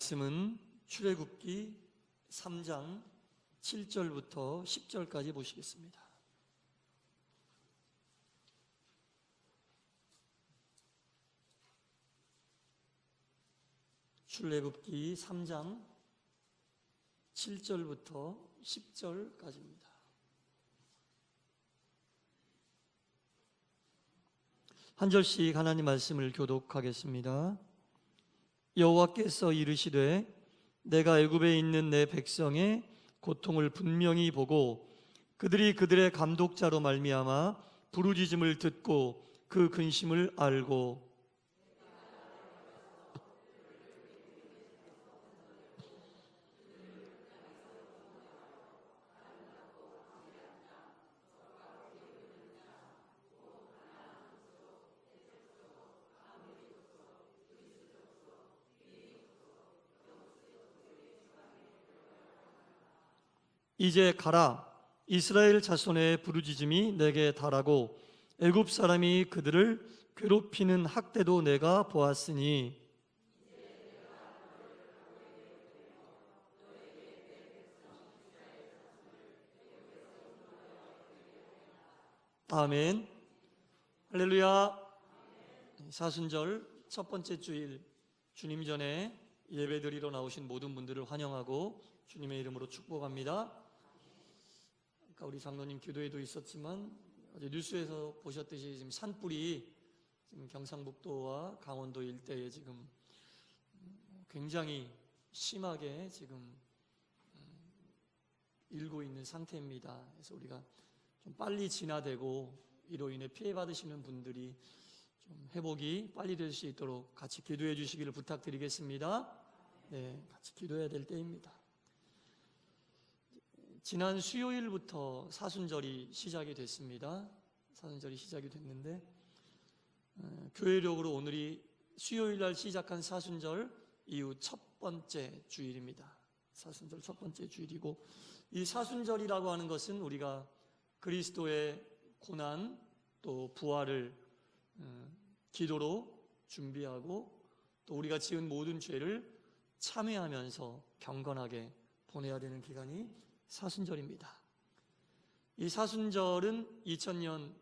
말씀은 출애굽기 3장 7절부터 10절까지 보시겠습니다. 출애굽기 3장 7절부터 10절까지입니다. 한 절씩 하나님 말씀을 교독하겠습니다. 여호와께서 이르시되 내가 애굽에 있는 내 백성의 고통을 분명히 보고 그들이 그들의 감독자로 말미암아 부르짖음을 듣고 그 근심을 알고 이제 가라, 이스라엘 자손의 부르짖음이 내게 달하고 애굽 사람이 그들을 괴롭히는 학대도 내가 보았으니 아멘. 할렐루야. 사순절 첫 번째 주일 주님 전에 예배드리러 나오신 모든 분들을 환영하고 주님의 이름으로 축복합니다. 아까 우리 장로님 기도회도 있었지만 어제 뉴스에서 보셨듯이 지금 산불이 지금 경상북도와 강원도 일대에 지금 굉장히 심하게 지금 일고 있는 상태입니다. 그래서 우리가 좀 빨리 진화되고 이로 인해 피해 받으시는 분들이 좀 회복이 빨리 될 수 있도록 같이 기도해 주시기를 부탁드리겠습니다. 네, 같이 기도해야 될 때입니다. 지난 수요일부터 사순절이 시작이 됐습니다. 사순절이 시작이 됐는데 교회력으로 오늘이 수요일 날 시작한 사순절 이후 첫 번째 주일입니다. 사순절 첫 번째 주일이고, 이 사순절이라고 하는 것은 우리가 그리스도의 고난 또 부활을 기도로 준비하고 또 우리가 지은 모든 죄를 참회하면서 경건하게 보내야 되는 기간이 사순절입니다. 이 사순절은 2000년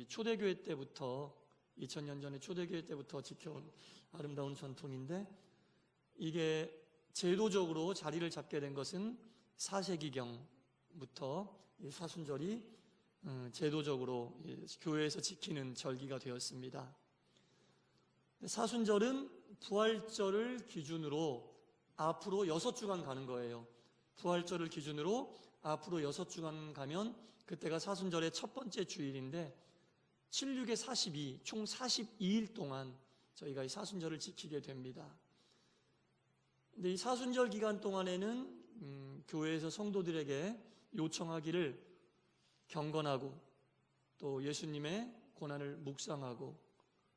초대교회 때부터 2000년 전에 초대교회 때부터 지켜온 아름다운 전통인데, 이게 제도적으로 자리를 잡게 된 것은 4세기경부터 이 사순절이 제도적으로 교회에서 지키는 절기가 되었습니다. 사순절은 부활절을 기준으로 앞으로 6주간 가는 거예요. 부활절을 기준으로 앞으로 6주간 가면 그때가 사순절의 첫 번째 주일인데 7, 6에 42, 총 42일 동안 저희가 이 사순절을 지키게 됩니다. 근데 이 사순절 기간 동안에는 교회에서 성도들에게 요청하기를 경건하고 또 예수님의 고난을 묵상하고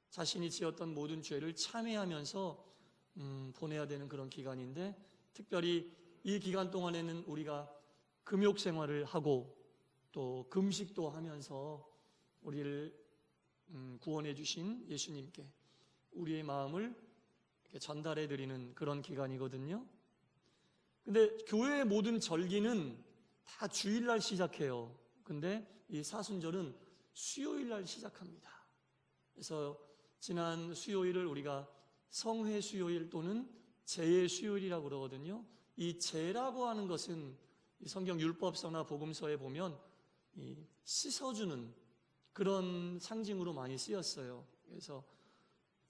자신이 지었던 모든 죄를 참회하면서 보내야 되는 그런 기간인데, 특별히 이 기간 동안에는 우리가 금욕 생활을 하고 또 금식도 하면서 우리를 구원해 주신 예수님께 우리의 마음을 전달해 드리는 그런 기간이거든요. 근데 교회의 모든 절기는 다 주일날 시작해요. 근데 이 사순절은 수요일날 시작합니다. 그래서 지난 수요일을 우리가 성회 수요일 또는 제의 수요일이라고 그러거든요. 이 제라고 하는 것은 성경 율법서나 복음서에 보면 씻어주는 그런 상징으로 많이 쓰였어요. 그래서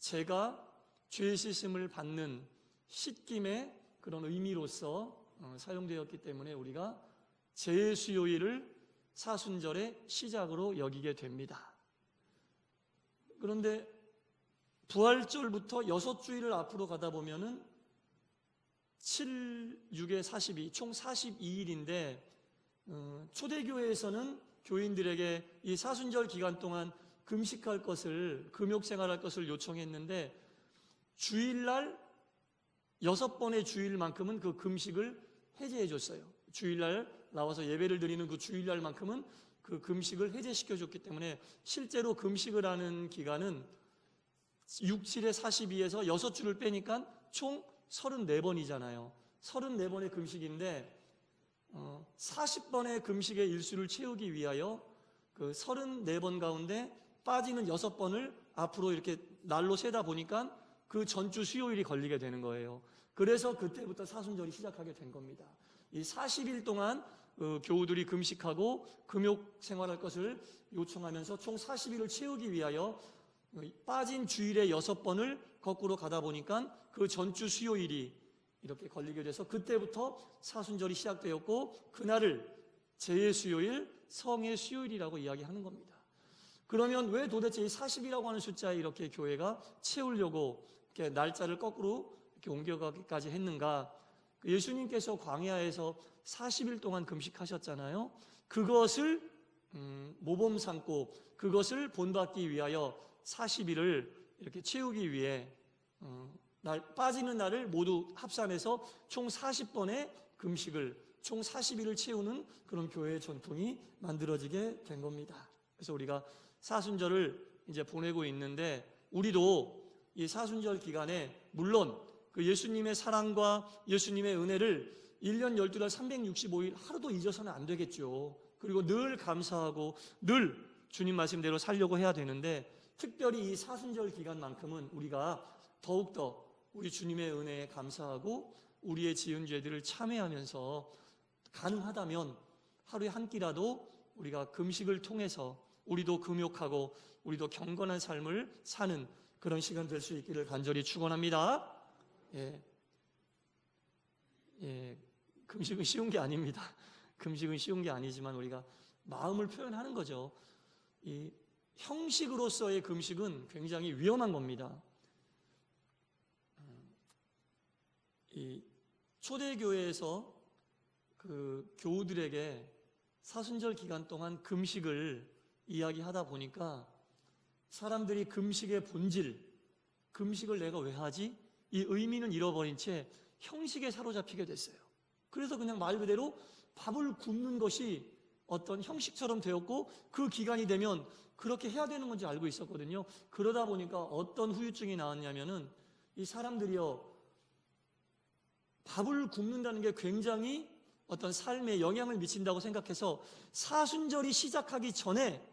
제가 죄 씻음을 받는 씻김의 그런 의미로서 사용되었기 때문에 우리가 제의 수요일을 사순절의 시작으로 여기게 됩니다. 그런데 부활절부터 6주일을 앞으로 가다 보면은 7, 6에 42, 총 42일인데 초대교회에서는 교인들에게 이 사순절 기간 동안 금식할 것을, 금욕생활할 것을 요청했는데 주일날 6번의 주일만큼은 그 금식을 해제해 줬어요. 주일날 나와서 예배를 드리는 그 주일날만큼은 그 금식을 해제시켜 줬기 때문에 실제로 금식을 하는 기간은 6, 7에 42에서 6주를 빼니까 총 34번이잖아요. 34번의 금식인데 40번의 금식의 일수를 채우기 위하여 그 34번 가운데 빠지는 6번을 앞으로 이렇게 날로 세다 보니까 그 전주 수요일이 걸리게 되는 거예요. 그래서 그때부터 사순절이 시작하게 된 겁니다. 이 40일 동안 교우들이 금식하고 금욕 생활할 것을 요청하면서 총 40일을 채우기 위하여 빠진 주일의 6번을 거꾸로 가다 보니까 그 전주 수요일이 이렇게 걸리게 돼서 그때부터 사순절이 시작되었고 그날을 제의 수요일, 성의 수요일이라고 이야기하는 겁니다. 그러면 왜 도대체 이 40이라고 하는 숫자에 이렇게 교회가 채우려고 이렇게 날짜를 거꾸로 이렇게 옮겨가기까지 했는가? 예수님께서 광야에서 40일 동안 금식하셨잖아요. 그것을 모범 삼고 그것을 본받기 위하여 40일을 이렇게 채우기 위해 빠지는 날을 모두 합산해서 총 40번의 금식을 총 40일을 채우는 그런 교회의 전통이 만들어지게 된 겁니다. 그래서 우리가 사순절을 이제 보내고 있는데 우리도 이 사순절 기간에 물론 그 예수님의 사랑과 예수님의 은혜를 1년 12달 365일 하루도 잊어서는 안 되겠죠. 그리고 늘 감사하고 늘 주님 말씀대로 살려고 해야 되는데 특별히 이 사순절 기간만큼은 우리가 더욱더 우리 주님의 은혜에 감사하고 우리의 지은 죄들을 참회하면서 가능하다면 하루에 한 끼라도 우리가 금식을 통해서 우리도 금욕하고 우리도 경건한 삶을 사는 그런 시간 될 수 있기를 간절히 축원합니다. 금식은 쉬운 게 아닙니다. 금식은 쉬운 게 아니지만 우리가 마음을 표현하는 거죠. 이 형식으로서의 금식은 굉장히 위험한 겁니다. 이 초대교회에서 그 교우들에게 사순절 기간 동안 금식을 이야기하다 보니까 사람들이 금식의 본질, 금식을 내가 왜 하지? 이 의미는 잃어버린 채 형식에 사로잡히게 됐어요. 그래서 그냥 말 그대로 밥을 굶는 것이 어떤 형식처럼 되었고 그 기간이 되면 그렇게 해야 되는 건지 알고 있었거든요. 그러다 보니까 어떤 후유증이 나왔냐면은 이 사람들이요 밥을 굶는다는 게 굉장히 어떤 삶에 영향을 미친다고 생각해서 사순절이 시작하기 전에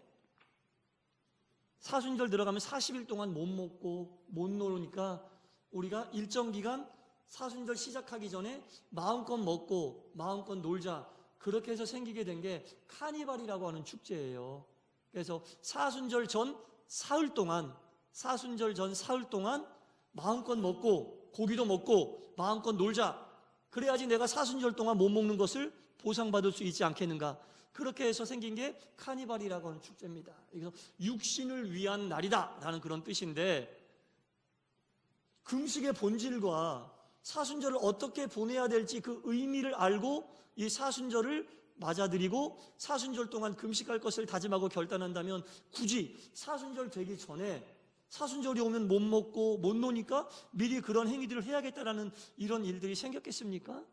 사순절 들어가면 40일 동안 못 먹고 못 놀으니까 우리가 일정 기간 사순절 시작하기 전에 마음껏 먹고 마음껏 놀자 그렇게 해서 생기게 된 게 카니발이라고 하는 축제예요. 그래서 사순절 전 사흘 동안 마음껏 먹고 고기도 먹고 마음껏 놀자. 그래야지 내가 사순절 동안 못 먹는 것을 보상받을 수 있지 않겠는가. 그렇게 해서 생긴 게 카니발이라고 하는 축제입니다. 그래서 육신을 위한 날이다 라는 그런 뜻인데 금식의 본질과 사순절을 어떻게 보내야 될지 그 의미를 알고 이 사순절을 맞아들이고 사순절 동안 금식할 것을 다짐하고 결단한다면 굳이 사순절 되기 전에 사순절이 오면 못 먹고 못 노니까 미리 그런 행위들을 해야겠다라는 이런 일들이 생겼겠습니까?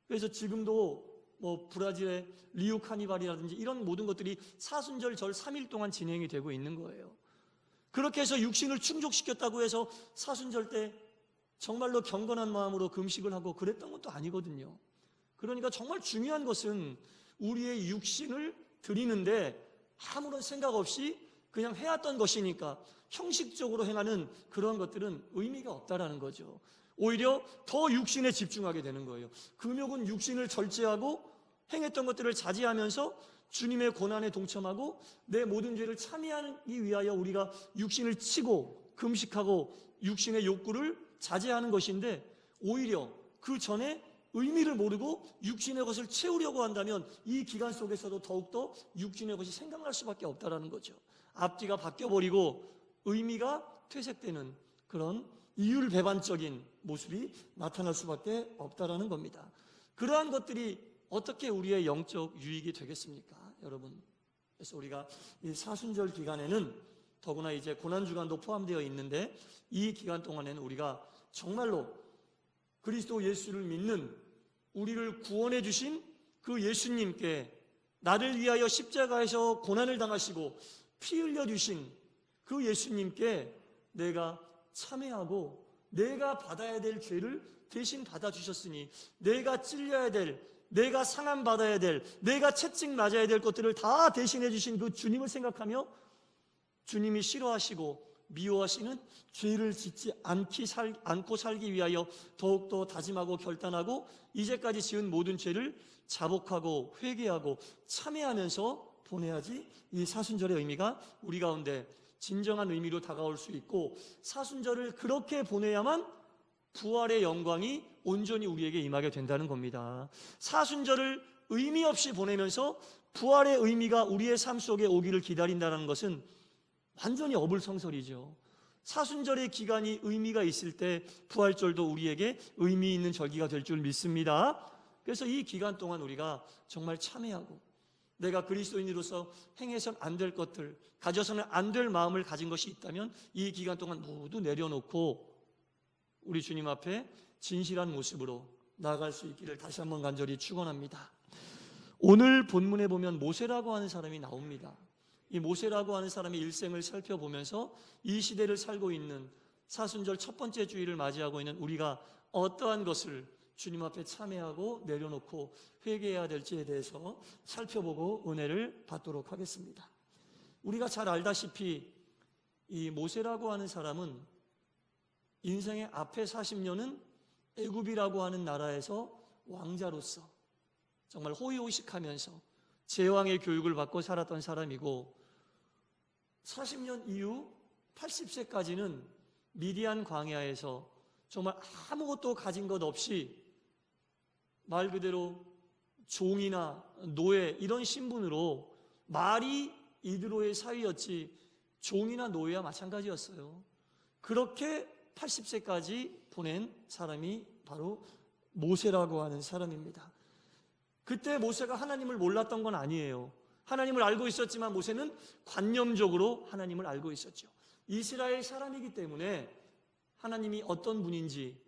그래서 지금도 뭐 브라질의 리우 카니발이라든지 이런 모든 것들이 사순절 절 3일 동안 진행이 되고 있는 거예요. 그렇게 해서 육신을 충족시켰다고 해서 사순절 때 정말로 경건한 마음으로 금식을 하고 그랬던 것도 아니거든요. 그러니까 정말 중요한 것은 우리의 육신을 드리는데 아무런 생각 없이 그냥 해왔던 것이니까 형식적으로 행하는 그런 것들은 의미가 없다라는 거죠. 오히려 더 육신에 집중하게 되는 거예요. 금욕은 육신을 절제하고 행했던 것들을 자제하면서 주님의 고난에 동참하고 내 모든 죄를 참여하기 위하여 우리가 육신을 치고 금식하고 육신의 욕구를 자제하는 것인데 오히려 그 전에 의미를 모르고 육신의 것을 채우려고 한다면 이 기간 속에서도 더욱더 육신의 것이 생각날 수밖에 없다라는 거죠. 앞뒤가 바뀌어버리고 의미가 퇴색되는 그런 이율배반적인 모습이 나타날 수밖에 없다라는 겁니다. 그러한 것들이 어떻게 우리의 영적 유익이 되겠습니까, 여러분? 그래서 우리가 이 사순절 기간에는 더구나 이제 고난주간도 포함되어 있는데 이 기간 동안에는 우리가 정말로 그리스도 예수를 믿는 우리를 구원해 주신 그 예수님께 나를 위하여 십자가에서 고난을 당하시고 피 흘려 주신 그 예수님께 내가 참회하고 내가 받아야 될 죄를 대신 받아주셨으니 내가 찔려야 될, 내가 상함받아야 될, 내가 채찍 맞아야 될 것들을 다 대신해 주신 그 주님을 생각하며 주님이 싫어하시고 미워하시는 죄를 짓지 않고 살기 위하여 더욱더 다짐하고 결단하고 이제까지 지은 모든 죄를 자복하고 회개하고 참회하면서 보내야지 이 사순절의 의미가 우리 가운데 진정한 의미로 다가올 수 있고, 사순절을 그렇게 보내야만 부활의 영광이 온전히 우리에게 임하게 된다는 겁니다. 사순절을 의미 없이 보내면서 부활의 의미가 우리의 삶 속에 오기를 기다린다는 것은 완전히 어불성설이죠. 사순절의 기간이 의미가 있을 때 부활절도 우리에게 의미 있는 절기가 될 줄 믿습니다. 그래서 이 기간 동안 우리가 정말 참회하고 내가 그리스도인으로서 행해서는 안 될 것들, 가져서는 안 될 마음을 가진 것이 있다면 이 기간 동안 모두 내려놓고 우리 주님 앞에 진실한 모습으로 나아갈 수 있기를 다시 한번 간절히 축원합니다. 오늘 본문에 보면 모세라고 하는 사람이 나옵니다. 이 모세라고 하는 사람의 일생을 살펴보면서 이 시대를 살고 있는 사순절 첫 번째 주일을 맞이하고 있는 우리가 어떠한 것을 주님 앞에 참회하고 내려놓고 회개해야 될지에 대해서 살펴보고 은혜를 받도록 하겠습니다. 우리가 잘 알다시피 이 모세라고 하는 사람은 인생의 앞에 40년은 애굽이라고 하는 나라에서 왕자로서 정말 호의호식하면서 제왕의 교육을 받고 살았던 사람이고, 40년 이후 80세까지는 미디안 광야에서 정말 아무것도 가진 것 없이 말 그대로 종이나 노예 이런 신분으로, 말이 이드로의 사위였지 종이나 노예와 마찬가지였어요. 그렇게 80세까지 보낸 사람이 바로 모세라고 하는 사람입니다. 그때 모세가 하나님을 몰랐던 건 아니에요. 하나님을 알고 있었지만 모세는 관념적으로 하나님을 알고 있었죠. 이스라엘 사람이기 때문에 하나님이 어떤 분인지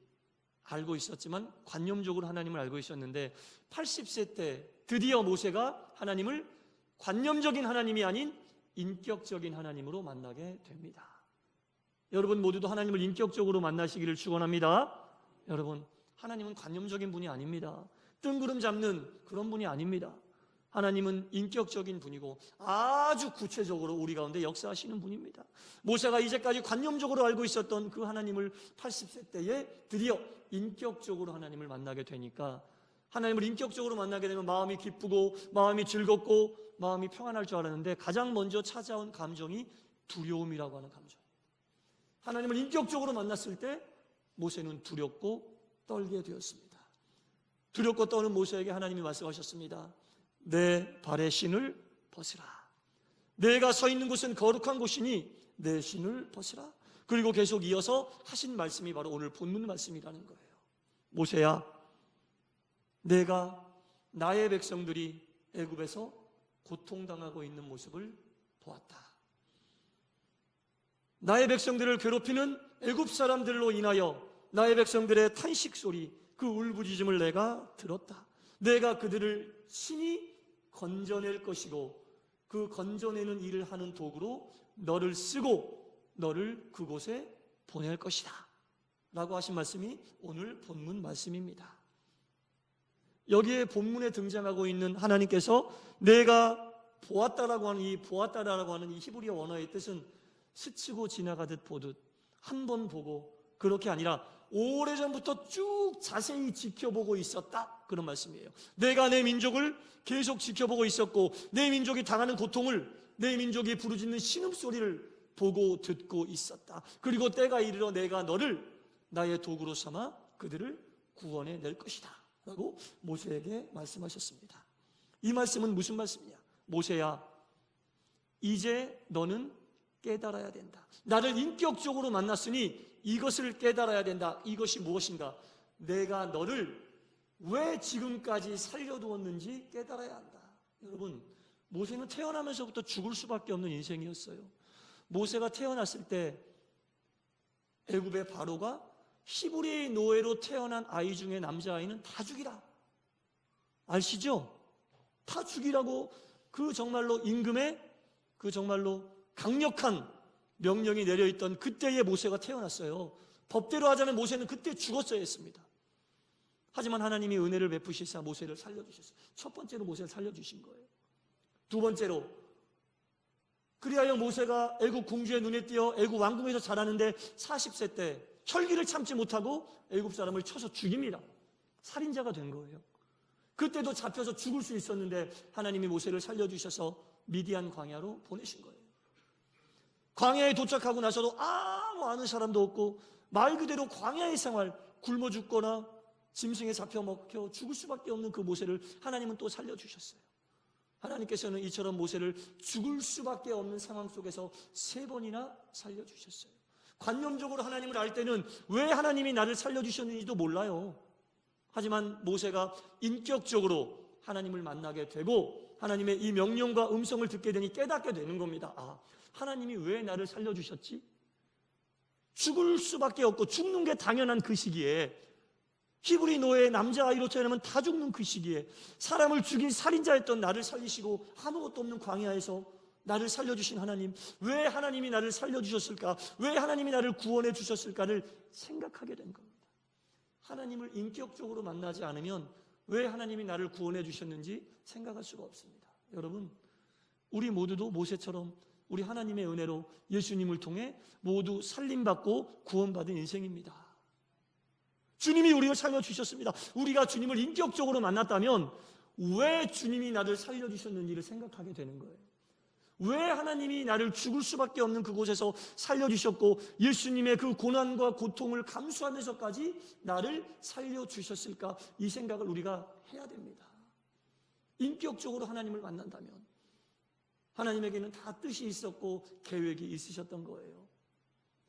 알고 있었지만 관념적으로 하나님을 알고 있었는데 80세 때 드디어 모세가 하나님을 관념적인 하나님이 아닌 인격적인 하나님으로 만나게 됩니다. 여러분 모두도 하나님을 인격적으로 만나시기를 축원합니다. 여러분, 하나님은 관념적인 분이 아닙니다. 뜬구름 잡는 그런 분이 아닙니다. 하나님은 인격적인 분이고 아주 구체적으로 우리 가운데 역사하시는 분입니다. 모세가 이제까지 관념적으로 알고 있었던 그 하나님을 80세 때에 드디어 인격적으로 하나님을 만나게 되니까, 하나님을 인격적으로 만나게 되면 마음이 기쁘고 마음이 즐겁고 마음이 평안할 줄 알았는데 가장 먼저 찾아온 감정이 두려움이라고 하는 감정. 하나님을 인격적으로 만났을 때 모세는 두렵고 떨게 되었습니다. 두렵고 떠는 모세에게 하나님이 말씀하셨습니다. 내 발의 신을 벗으라. 내가 서 있는 곳은 거룩한 곳이니 내 신을 벗으라. 그리고 계속 이어서 하신 말씀이 바로 오늘 본문 말씀이라는 거예요. 모세야, 내가 나의 백성들이 애굽에서 고통당하고 있는 모습을 보았다. 나의 백성들을 괴롭히는 애굽 사람들로 인하여 나의 백성들의 탄식 소리, 그 울부짖음을 내가 들었다. 내가 그들을 친히 건져낼 것이고 그 건져내는 일을 하는 도구로 너를 쓰고 너를 그곳에 보낼 것이다 라고 하신 말씀이 오늘 본문 말씀입니다. 여기에 본문에 등장하고 있는 하나님께서 내가 보았다라고 하는 이 보았다라고 하는 이 히브리어 원어의 뜻은 스치고 지나가듯 보듯 한 번 보고, 그렇게 아니라 오래전부터 쭉 자세히 지켜보고 있었다, 그런 말씀이에요. 내가 내 민족을 계속 지켜보고 있었고 내 민족이 당하는 고통을, 내 민족이 부르짖는 신음소리를 보고 듣고 있었다. 그리고 때가 이르러 내가 너를 나의 도구로 삼아 그들을 구원해 낼 것이다 라고 모세에게 말씀하셨습니다. 이 말씀은 무슨 말씀이냐? 모세야, 이제 너는 깨달아야 된다. 나를 인격적으로 만났으니 이것을 깨달아야 된다. 이것이 무엇인가? 내가 너를 왜 지금까지 살려두었는지 깨달아야 한다. 여러분, 모세는 태어나면서부터 죽을 수밖에 없는 인생이었어요. 모세가 태어났을 때 애굽의 바로가 히브리 노예로 태어난 아이 중에 남자아이는 다 죽이라, 아시죠? 다 죽이라고 그 정말로 임금의 그 정말로 강력한 명령이 내려있던 그때의 모세가 태어났어요. 법대로 하자면 모세는 그때 죽었어야 했습니다. 하지만 하나님이 은혜를 베푸시사 모세를 살려주셨어요. 첫 번째로 모세를 살려주신 거예요. 두 번째로, 그리하여 모세가 애굽 공주의 눈에 띄어 애굽 왕궁에서 자라는데 40세 때 혈기를 참지 못하고 애굽 사람을 쳐서 죽입니다. 살인자가 된 거예요. 그때도 잡혀서 죽을 수 있었는데 하나님이 모세를 살려주셔서 미디안 광야로 보내신 거예요. 광야에 도착하고 나서도 아무 아는 사람도 없고 말 그대로 광야의 생활, 굶어 죽거나 짐승에 잡혀 먹혀 죽을 수밖에 없는 그 모세를 하나님은 또 살려주셨어요. 하나님께서는 이처럼 모세를 죽을 수밖에 없는 상황 속에서 3번이나 살려주셨어요. 관념적으로 하나님을 알 때는 왜 하나님이 나를 살려주셨는지도 몰라요. 하지만 모세가 인격적으로 하나님을 만나게 되고 하나님의 이 명령과 음성을 듣게 되니 깨닫게 되는 겁니다. 아, 하나님이 왜 나를 살려주셨지? 죽을 수밖에 없고 죽는 게 당연한 그 시기에, 히브리 노예 남자아이로 태어나면 다 죽는 그 시기에 사람을 죽인 살인자였던 나를 살리시고 아무것도 없는 광야에서 나를 살려주신 하나님, 왜 하나님이 나를 살려주셨을까? 왜 하나님이 나를 구원해 주셨을까를 생각하게 된 겁니다. 하나님을 인격적으로 만나지 않으면 왜 하나님이 나를 구원해 주셨는지 생각할 수가 없습니다. 여러분, 우리 모두도 모세처럼 우리 하나님의 은혜로 예수님을 통해 모두 살림받고 구원받은 인생입니다. 주님이 우리를 살려주셨습니다. 우리가 주님을 인격적으로 만났다면 왜 주님이 나를 살려주셨는지를 생각하게 되는 거예요. 왜 하나님이 나를 죽을 수밖에 없는 그곳에서 살려주셨고 예수님의 그 고난과 고통을 감수하면서까지 나를 살려주셨을까? 이 생각을 우리가 해야 됩니다. 인격적으로 하나님을 만난다면 하나님에게는 다 뜻이 있었고 계획이 있으셨던 거예요.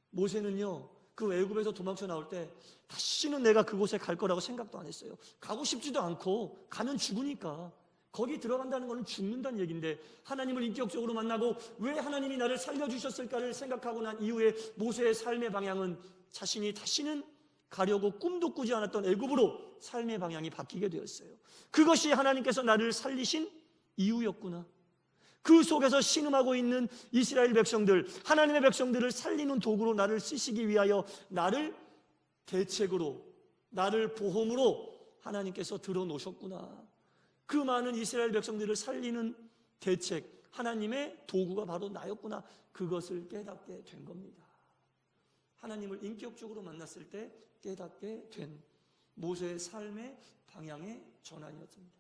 모세는요, 그 애굽에서 도망쳐 나올 때 다시는 내가 그곳에 갈 거라고 생각도 안 했어요. 가고 싶지도 않고, 가면 죽으니까. 거기 들어간다는 것은 죽는다는 얘기인데 하나님을 인격적으로 만나고 왜 하나님이 나를 살려주셨을까를 생각하고 난 이후에 모세의 삶의 방향은 자신이 다시는 가려고 꿈도 꾸지 않았던 애굽으로 삶의 방향이 바뀌게 되었어요. 그것이 하나님께서 나를 살리신 이유였구나. 그 속에서 신음하고 있는 이스라엘 백성들, 하나님의 백성들을 살리는 도구로 나를 쓰시기 위하여 나를 대책으로, 나를 보험으로 하나님께서 들어놓으셨구나. 그 많은 이스라엘 백성들을 살리는 대책, 하나님의 도구가 바로 나였구나. 그것을 깨닫게 된 겁니다. 하나님을 인격적으로 만났을 때 깨닫게 된 모세의 삶의 방향의 전환이었습니다.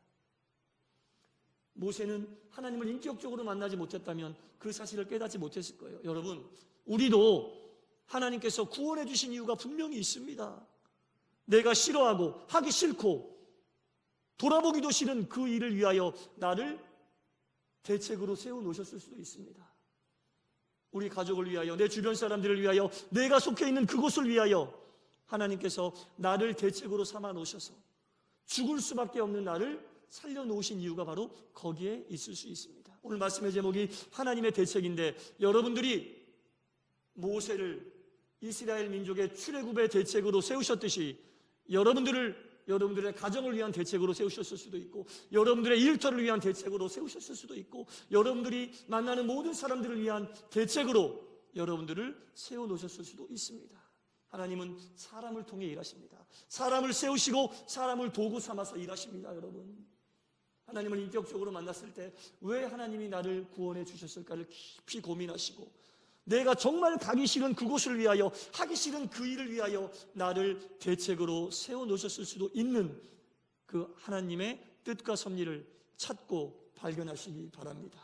모세는 하나님을 인격적으로 만나지 못했다면 그 사실을 깨닫지 못했을 거예요. 여러분, 우리도 하나님께서 구원해 주신 이유가 분명히 있습니다. 내가 싫어하고 하기 싫고 돌아보기도 싫은 그 일을 위하여 나를 대책으로 세워놓으셨을 수도 있습니다. 우리 가족을 위하여, 내 주변 사람들을 위하여, 내가 속해 있는 그곳을 위하여 하나님께서 나를 대책으로 삼아 놓으셔서 죽을 수밖에 없는 나를 살려놓으신 이유가 바로 거기에 있을 수 있습니다. 오늘 말씀의 제목이 하나님의 대책인데, 여러분들이 모세를 이스라엘 민족의 출애굽의 대책으로 세우셨듯이 여러분들의 가정을 위한 대책으로 세우셨을 수도 있고, 여러분들의 일터를 위한 대책으로 세우셨을 수도 있고, 여러분들이 만나는 모든 사람들을 위한 대책으로 여러분들을 세워놓으셨을 수도 있습니다. 하나님은 사람을 통해 일하십니다. 사람을 세우시고 사람을 도구 삼아서 일하십니다. 여러분, 하나님을 인격적으로 만났을 때 왜 하나님이 나를 구원해 주셨을까를 깊이 고민하시고, 내가 정말 가기 싫은 그곳을 위하여, 하기 싫은 그 일을 위하여 나를 대책으로 세워놓으셨을 수도 있는 그 하나님의 뜻과 섭리를 찾고 발견하시기 바랍니다.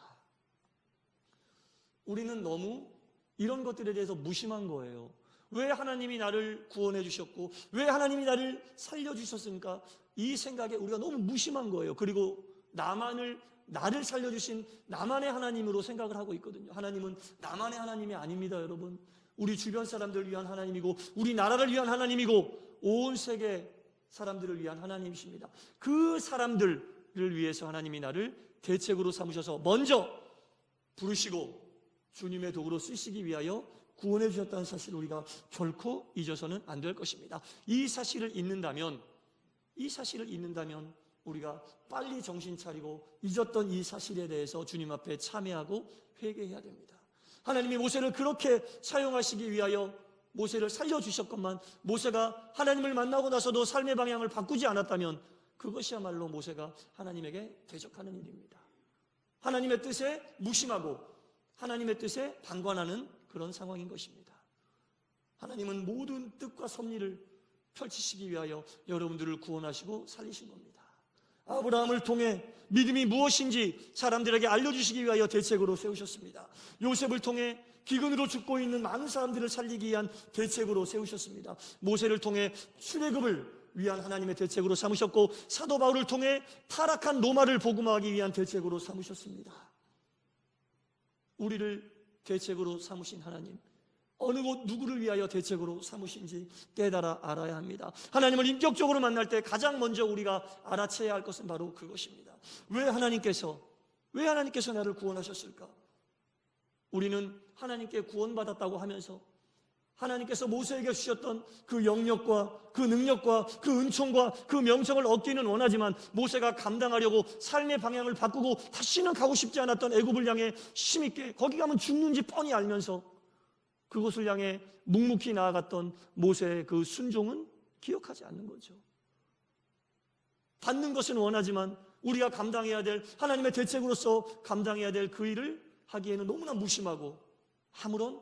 우리는 너무 이런 것들에 대해서 무심한 거예요. 왜 하나님이 나를 구원해 주셨고 왜 하나님이 나를 살려주셨습니까? 이 생각에 우리가 너무 무심한 거예요. 그리고 나를 살려주신 나만의 하나님으로 생각을 하고 있거든요. 하나님은 나만의 하나님이 아닙니다. 여러분, 우리 주변 사람들을 위한 하나님이고 우리 나라를 위한 하나님이고 온 세계 사람들을 위한 하나님이십니다. 그 사람들을 위해서 하나님이 나를 대책으로 삼으셔서 먼저 부르시고 주님의 도구로 쓰시기 위하여 구원해 주셨다는 사실을 우리가 결코 잊어서는 안 될 것입니다. 이 사실을 잊는다면 우리가 빨리 정신 차리고 잊었던 이 사실에 대해서 주님 앞에 참회하고 회개해야 됩니다. 하나님이 모세를 그렇게 사용하시기 위하여 모세를 살려주셨건만 모세가 하나님을 만나고 나서도 삶의 방향을 바꾸지 않았다면 그것이야말로 모세가 하나님에게 대적하는 일입니다. 하나님의 뜻에 무심하고 하나님의 뜻에 방관하는 그런 상황인 것입니다. 하나님은 모든 뜻과 섭리를 펼치시기 위하여 여러분들을 구원하시고 살리신 겁니다. 아브라함을 통해 믿음이 무엇인지 사람들에게 알려주시기 위하여 대책으로 세우셨습니다. 요셉을 통해 기근으로 죽고 있는 많은 사람들을 살리기 위한 대책으로 세우셨습니다. 모세를 통해 출애굽을 위한 하나님의 대책으로 삼으셨고 사도 바울을 통해 타락한 로마를 복음화하기 위한 대책으로 삼으셨습니다. 우리를 대책으로 삼으신 하나님, 어느 곳 누구를 위하여 대책으로 삼으신지 깨달아 알아야 합니다. 하나님을 인격적으로 만날 때 가장 먼저 우리가 알아채야 할 것은 바로 그것입니다. 왜 하나님께서 나를 구원하셨을까? 우리는 하나님께 구원받았다고 하면서 하나님께서 모세에게 주셨던 그 영역과 그 능력과 그 은총과 그 명성을 얻기는 원하지만 모세가 감당하려고 삶의 방향을 바꾸고 다시는 가고 싶지 않았던 애굽을 향해 힘있게 거기 가면 죽는지 뻔히 알면서 그곳을 향해 묵묵히 나아갔던 모세의 그 순종은 기억하지 않는 거죠. 받는 것은 원하지만 우리가 감당해야 될 하나님의 대책으로서 감당해야 될 그 일을 하기에는 너무나 무심하고 아무런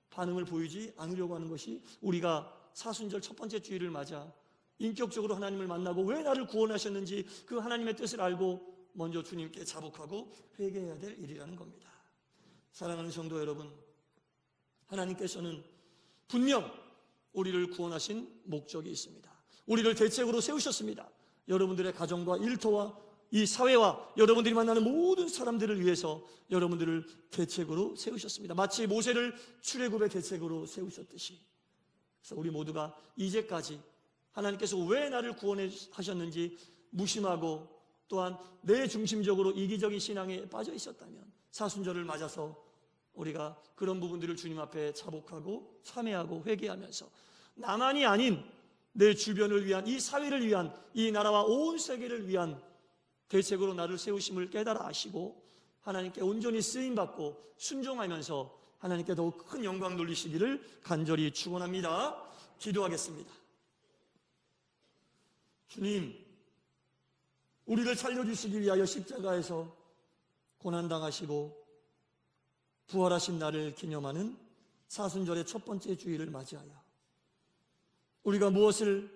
반응을 보이지 않으려고 하는 것이 우리가 사순절 첫 번째 주일을 맞아 인격적으로 하나님을 만나고 왜 나를 구원하셨는지 그 하나님의 뜻을 알고 먼저 주님께 자복하고 회개해야 될 일이라는 겁니다. 사랑하는 성도 여러분, 하나님께서는 분명 우리를 구원하신 목적이 있습니다. 우리를 대책으로 세우셨습니다. 여러분들의 가정과 일터와 이 사회와 여러분들이 만나는 모든 사람들을 위해서 여러분들을 대책으로 세우셨습니다. 마치 모세를 출애굽의 대책으로 세우셨듯이. 그래서 우리 모두가 이제까지 하나님께서 왜 나를 구원하셨는지 무심하고 또한 내 중심적으로 이기적인 신앙에 빠져 있었다면 사순절을 맞아서 우리가 그런 부분들을 주님 앞에 자복하고 참회하고 회개하면서 나만이 아닌 내 주변을 위한, 이 사회를 위한, 이 나라와 온 세계를 위한 대책으로 나를 세우심을 깨달아 아시고 하나님께 온전히 쓰임받고 순종하면서 하나님께 더욱 큰 영광 돌리시기를 간절히 축원합니다. 기도하겠습니다. 주님, 우리를 살려주시기 위하여 십자가에서 고난당하시고 부활하신 날을 기념하는 사순절의 첫 번째 주일을 맞이하여 우리가 무엇을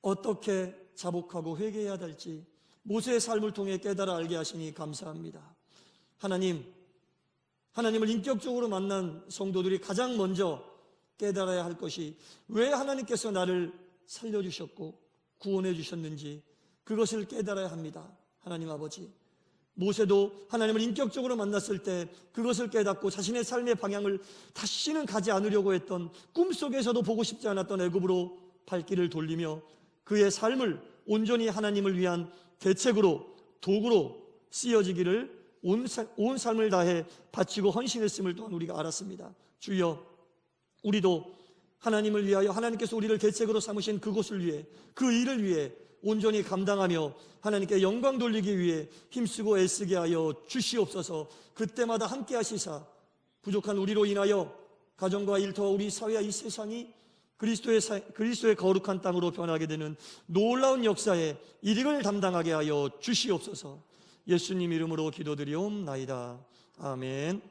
어떻게 자복하고 회개해야 될지 모세의 삶을 통해 깨달아 알게 하시니 감사합니다. 하나님을 인격적으로 만난 성도들이 가장 먼저 깨달아야 할 것이 왜 하나님께서 나를 살려주셨고 구원해 주셨는지 그것을 깨달아야 합니다. 하나님 아버지, 모세도 하나님을 인격적으로 만났을 때 그것을 깨닫고 자신의 삶의 방향을 다시는 가지 않으려고 했던, 꿈속에서도 보고 싶지 않았던 애굽으로 발길을 돌리며 그의 삶을 온전히 하나님을 위한 대책으로, 도구로 쓰여지기를 온 삶을 다해 바치고 헌신했음을 또한 우리가 알았습니다. 주여, 우리도 하나님을 위하여 하나님께서 우리를 대책으로 삼으신 그곳을 위해, 그 일을 위해 온전히 감당하며 하나님께 영광 돌리기 위해 힘쓰고 애쓰게 하여 주시옵소서. 그때마다 함께 하시사 부족한 우리로 인하여 가정과 일터와 우리 사회와 이 세상이 그리스도의 거룩한 땅으로 변하게 되는 놀라운 역사에 일을 담당하게 하여 주시옵소서. 예수님 이름으로 기도드리옵나이다. 아멘.